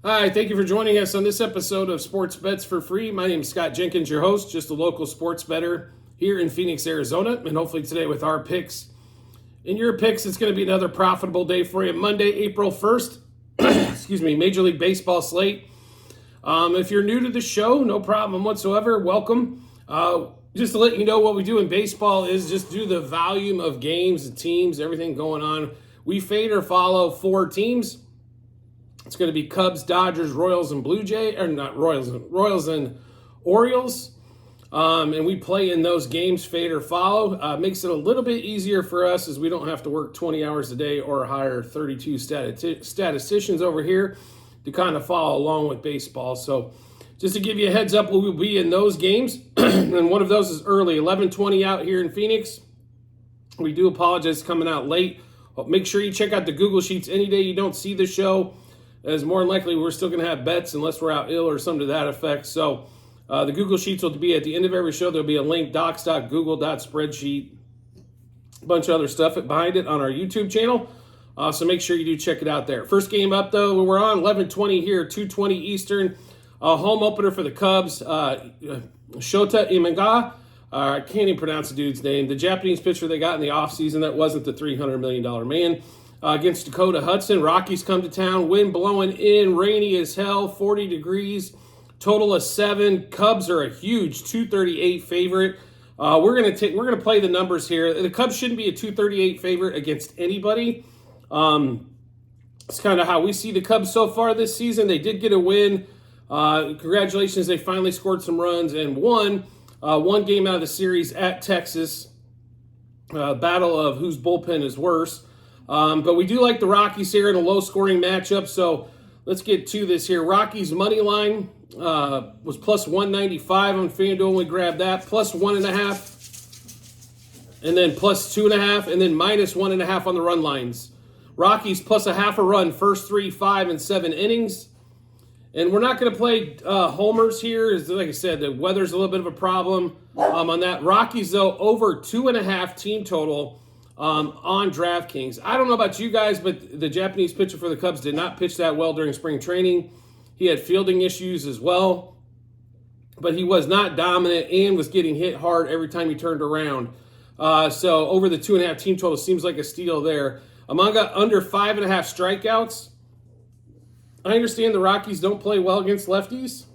Hi, thank you for joining us on this episode of Sports Bets for Free. My name is Scott Jenkins, your host, just a local sports bettor here in Phoenix, Arizona, and hopefully today with our picks. In your picks, it's going to be another profitable day for you. Monday, April 1st, Major League Baseball slate. If you're new to the show, no problem whatsoever. Welcome. Just to let you know, what we do in baseball is just do the volume of games and teams, everything going on. We fade or follow four teams. It's going to be Cubs, Dodgers, Royals, and Royals and Orioles. And we play in those games, fade or follow. Makes it a little bit easier for us as we don't have to work 20 hours a day or hire 32 statisticians over here to kind of follow along with baseball. So just to give you a heads up, we will be in those games. And one of those is early, 11:20 out here in Phoenix. We do apologize coming out late. But make sure you check out the Google Sheets any day you don't see the show, as more than likely we're still going to have bets unless we're out ill or something to that effect. So the Google Sheets will be at the end of every show. There'll be a link, docs.google.spreadsheet, a bunch of other stuff behind it on our YouTube channel. So make sure you do check it out there. First game up, though, we're on 11:20 here, 2:20 Eastern. Home opener for the Cubs, Shota Imanga. I can't even pronounce the dude's name. The Japanese pitcher they got in the offseason that wasn't the $300 million man. Against Dakota Hudson. Rockies come to town, wind blowing in, rainy as hell, 40 degrees, total of 7. Cubs are a huge 238 favorite. We're gonna play the numbers here. The Cubs shouldn't be a 238 favorite against anybody. It's kind of how we see the Cubs so far this season. They did get a win. Congratulations, they finally scored some runs and won one game out of the series at Texas. Battle of whose bullpen is worse. But we do like the Rockies here in a low-scoring matchup, so let's get to this here. Rockies' money line was plus 195 on FanDuel. We grabbed that. Plus 1.5, and then plus 2.5, and then minus 1.5 on the run lines. Rockies plus a half a run, first 3, 5, and 7 innings. And we're not going to play homers here. Like I said, the weather's a little bit of a problem on that. Rockies, though, over 2.5 team total on DraftKings. I don't know about you guys, but the Japanese pitcher for the Cubs did not pitch that well during spring training. He had fielding issues as well, but he was not dominant and was getting hit hard every time he turned around. So over the 2.5 team total seems like a steal there. Amanga under 5.5 strikeouts. I understand the Rockies don't play well against lefties.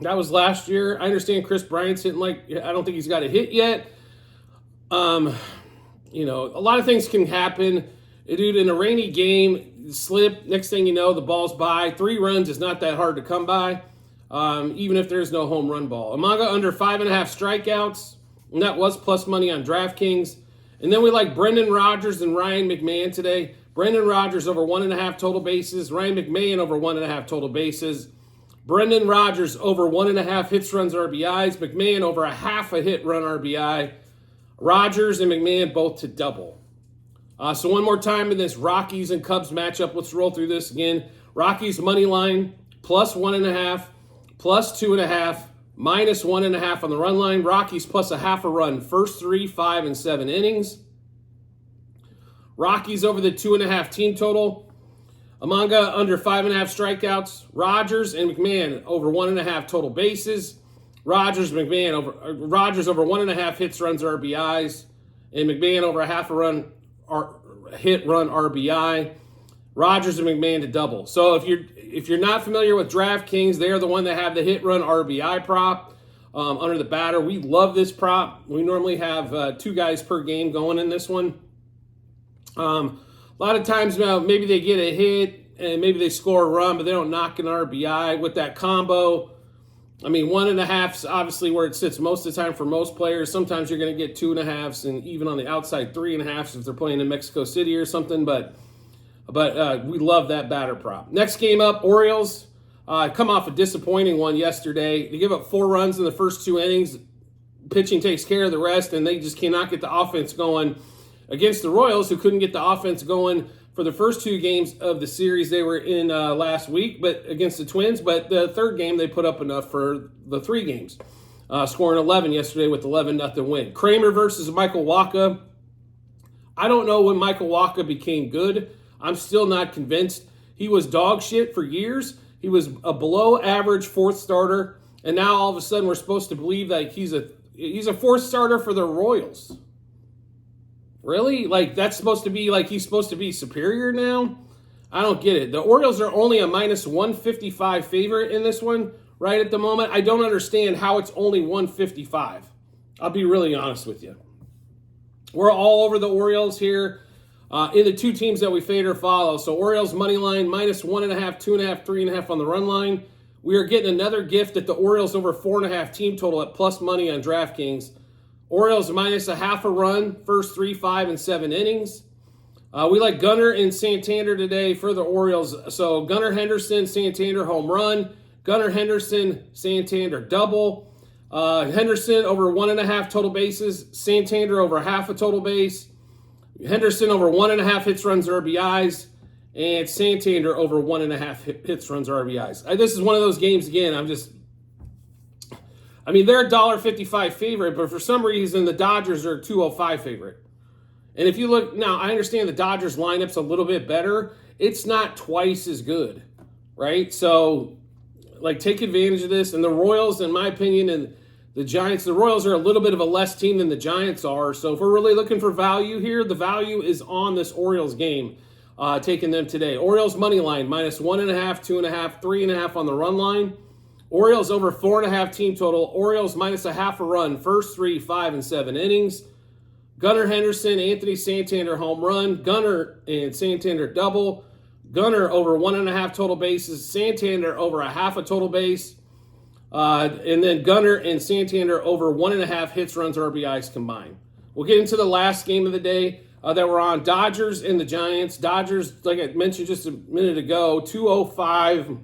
That was last year. I understand Chris Bryant's hitting I don't think he's got a hit yet. A lot of things can happen. Dude, in a rainy game, slip, next thing you know, the ball's by. 3 runs is not that hard to come by, even if there's no home run ball. Amaga under 5.5 strikeouts, and that was plus money on DraftKings. And then we like Brendan Rodgers and Ryan McMahon today. Brendan Rodgers over 1.5 total bases. Ryan McMahon over 1.5 total bases. Brendan Rodgers over 1.5 hits, runs, RBIs. McMahon over a half a hit, run, RBI. Rodgers and McMahon both to double. So one more time in this Rockies and Cubs matchup. Let's roll through this again. Rockies money line, plus 1.5, plus 2.5, minus 1.5 on the run line. Rockies plus a half a run, first 3, 5, and 7 innings. Rockies over the 2.5 team total. Amanga under 5.5 strikeouts. Rodgers and McMahon over 1.5 total bases. Rodgers over 1.5 hits, runs, RBIs, and McMahon over a half a run, hit, run, RBI. Rodgers and McMahon to double. So if you're not familiar with DraftKings, they're the one that have the hit, run, RBI prop under the batter. We love this prop. We normally have 2 guys per game going in this one. A lot of times maybe they get a hit and maybe they score a run, but they don't knock an RBI with that combo. I mean, 1.5 is obviously where it sits most of the time for most players. Sometimes you're going to get 2.5s, and even on the outside 3.5s if they're playing in Mexico City or something. But we love that batter prop. Next game up, Orioles come off a disappointing one yesterday. They give up 4 runs in the first 2 innings. Pitching takes care of the rest, and they just cannot get the offense going against the Royals, who couldn't get the offense going for the first 2 games of the series they were in last week, but against the Twins. But the third game, they put up enough for the 3 games, scoring 11 yesterday with 11-0 win. Kramer versus Michael Wacha. I don't know when Michael Wacha became good. I'm still not convinced. He was dog shit for years. He was a below average fourth starter, and now all of a sudden we're supposed to believe that he's a fourth starter for the Royals. Really? Like that's supposed to be like he's supposed to be superior now? I don't get it. The Orioles are only a minus 155 favorite in this one right at the moment. I don't understand how it's only 155. I'll be really honest with you. We're all over the Orioles here in the two teams that we fade or follow. So Orioles money line minus 1.5, 2.5, 3.5 on the run line. We are getting another gift at the Orioles over 4.5 team total at plus money on DraftKings. Orioles minus a half a run, first 3, 5, and 7 innings. We like Gunnar and Santander today for the Orioles. So Gunnar Henderson, Santander home run. Gunnar Henderson, Santander double. Henderson over 1.5 total bases. Santander over half a total base. Henderson over 1.5 hits, runs, RBIs. And Santander over 1.5 hits, runs, RBIs. This is one of those games, again, they're a $1.55 favorite, but for some reason the Dodgers are a $2.05 favorite. And if you look, now I understand the Dodgers lineup's a little bit better. It's not twice as good, right? So, like, take advantage of this. And the Royals, in my opinion, and the Giants, the Royals are a little bit of a less team than the Giants are. So if we're really looking for value here, the value is on this Orioles game, taking them today. Orioles money line, minus 1.5, 2.5, 3.5 on the run line. Orioles over 4.5 team total. Orioles minus a half a run, first 3, 5, and 7 innings. Gunnar Henderson, Anthony Santander home run. Gunnar and Santander double. Gunnar over 1.5 total bases. Santander over a half a total base. And then Gunnar and Santander over 1.5 hits, runs, RBIs combined. We'll get into the last game of the day that we're on. Dodgers and the Giants. Dodgers, like I mentioned just a minute ago, 205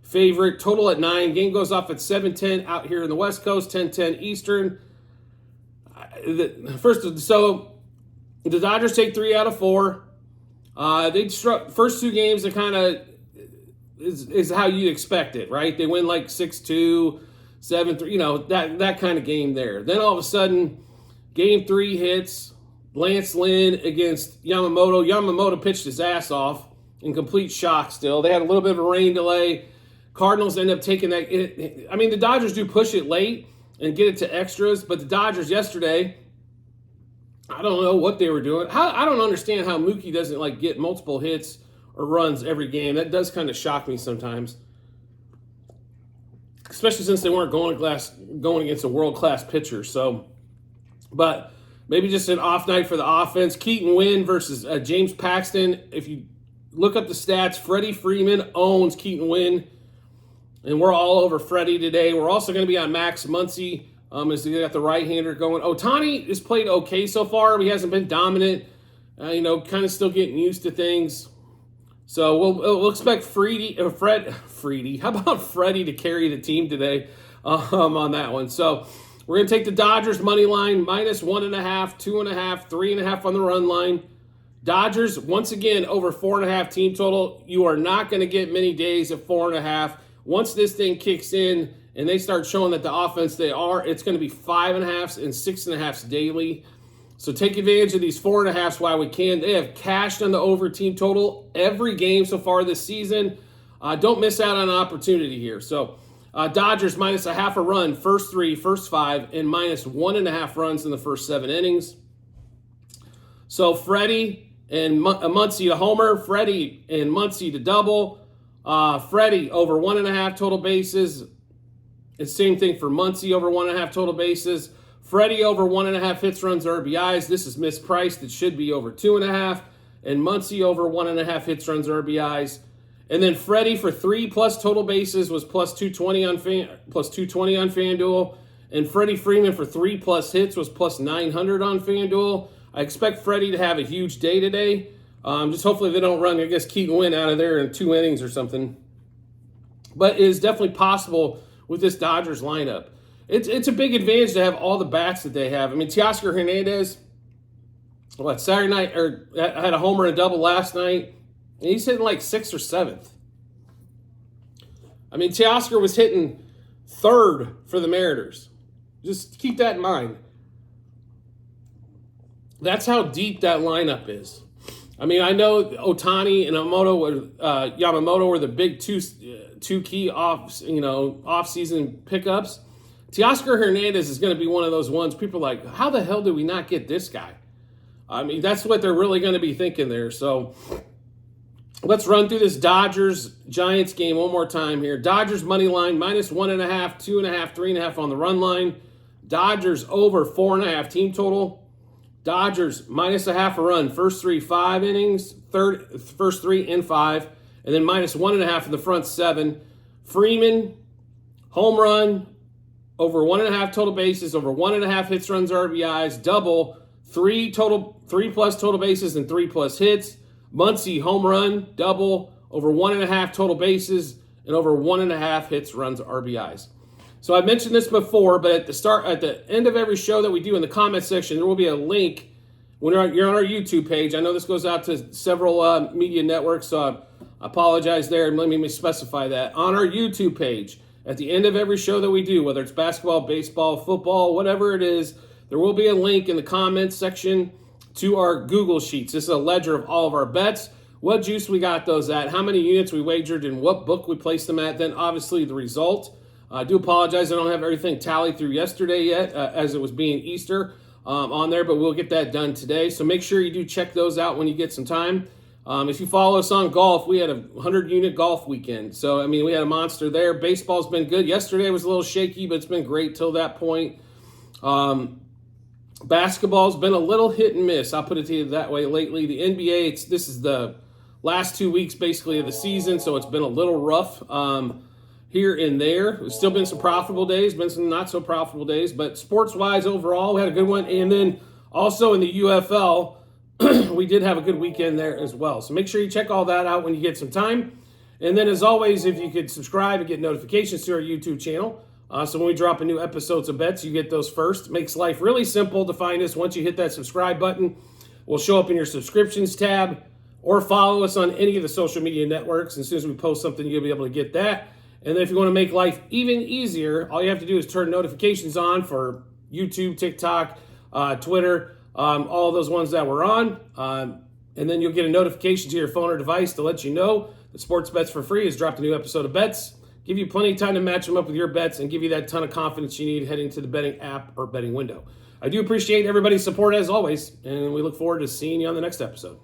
favorite, total at 9. Game goes off at 7:10 out here in the West Coast, 10:10 Eastern. So the Dodgers take 3 out of 4. They struck first 2 games. That kind of is how you expect it, right? They win like 6-2, 7-3, that kind of game there. Then all of a sudden, game 3 hits. Lance Lynn against Yamamoto. Yamamoto pitched his ass off in complete shock still. They had a little bit of a rain delay. Cardinals end up taking that. The Dodgers do push it late and get it to extras, but the Dodgers yesterday, I don't know what they were doing. I don't understand how Mookie doesn't get multiple hits or runs every game. That does kind of shock me sometimes, especially since they weren't going against a world-class pitcher. So, but maybe just an off night for the offense. Keaton Winn versus James Paxton. If you look up the stats, Freddie Freeman owns Keaton Winn. And we're all over Freddie today. We're also going to be on Max Muncy as they got the right-hander going. Ohtani has played okay so far. He hasn't been dominant. Kind of still getting used to things. So we'll expect Freddie. How about Freddie to carry the team today on that one? So we're going to take the Dodgers money line, minus 1.5, 2.5, 3.5 on the run line. Dodgers, once again, over 4.5 team total. You are not going to get many days of 4.5. Once this thing kicks in and they start showing that the offense it's going to be 5.5s and 6.5s daily. So take advantage of these 4.5s while we can. They have cashed on the over team total every game so far this season. Don't miss out on an opportunity here. So Dodgers minus a half a run, first 3, first 5, and minus 1.5 runs in the first 7 innings. So Freddie and Muncy to homer, Freddie and Muncy to double. Freddie over 1.5 total bases. It's same thing for Muncy over 1.5 total bases. Freddie over 1.5 hits, runs, RBIs. This is mispriced. It should be over 2.5. And Muncy over 1.5 hits, runs, RBIs. And then Freddie for 3+ total bases was plus 220 on FanDuel. And Freddie Freeman for 3+ hits was plus 900 on FanDuel. I expect Freddie to have a huge day today. Just hopefully they don't run, Keaton Winn out of there in 2 innings or something. But it is definitely possible with this Dodgers lineup. It's a big advantage to have all the bats that they have. Teoscar Hernandez, Saturday night, or had a homer and a double last night, and he's hitting like 6th or 7th. Teoscar was hitting 3rd for the Mariners. Just keep that in mind. That's how deep that lineup is. I mean, I know Otani and Yamamoto were the big two key off-season pickups. Teoscar Hernandez is going to be one of those ones people are like, how the hell did we not get this guy? I mean, that's what they're really going to be thinking there. So let's run through this Dodgers-Giants game one more time here. Dodgers money line, -1.5, 2.5, 3.5 on the run line. Dodgers over 4.5 team total. Dodgers -0.5 a run, first 5 innings, first 3 and 5, and then -1.5 in the front 7. Freeman, home run, over 1.5 total bases, over 1.5 hits, runs, RBIs, double, 3 plus total bases and 3 plus hits. Muncy, home run, double, over 1.5 total bases, and over 1.5 hits, runs, RBIs. So I mentioned this before, but at the end of every show that we do in the comment section, there will be a link when you're on our YouTube page. I know this goes out to several media networks, so I apologize there, and let me specify that. On our YouTube page, at the end of every show that we do, whether it's basketball, baseball, football, whatever it is, there will be a link in the comments section to our Google Sheets. This is a ledger of all of our bets, what juice we got those at, how many units we wagered, and what book we placed them at, then obviously the result. I do apologize I don't have everything tallied through yesterday yet as it was being Easter on there, but we'll get that done today. So make sure you do check those out when you get some time. If you follow us on golf, we had a 100-unit golf weekend. So, I mean, we had a monster there. Baseball's been good. Yesterday was a little shaky, but it's been great till that point. Basketball's been a little hit and miss. I'll put it to you that way lately. The NBA, this is the last 2 weeks basically of the season, so it's been a little rough here and there. There's still been some profitable days, been some not so profitable days, but sports-wise overall, we had a good one. And then also in the UFL, we did have a good weekend there as well. So make sure you check all that out when you get some time. And then as always, if you could subscribe and get notifications to our YouTube channel, so when we drop a new episodes of bets, you get those first. Makes life really simple to find us. Once you hit that subscribe button, we'll show up in your subscriptions tab, or follow us on any of the social media networks. And as soon as we post something, you'll be able to get that. And then if you want to make life even easier, all you have to do is turn notifications on for YouTube, TikTok, Twitter, all those ones that we're on. And then you'll get a notification to your phone or device to let you know that Sports Bets for Free has dropped a new episode of bets. Give you plenty of time to match them up with your bets and give you that ton of confidence you need heading to the betting app or betting window. I do appreciate everybody's support as always, and we look forward to seeing you on the next episode.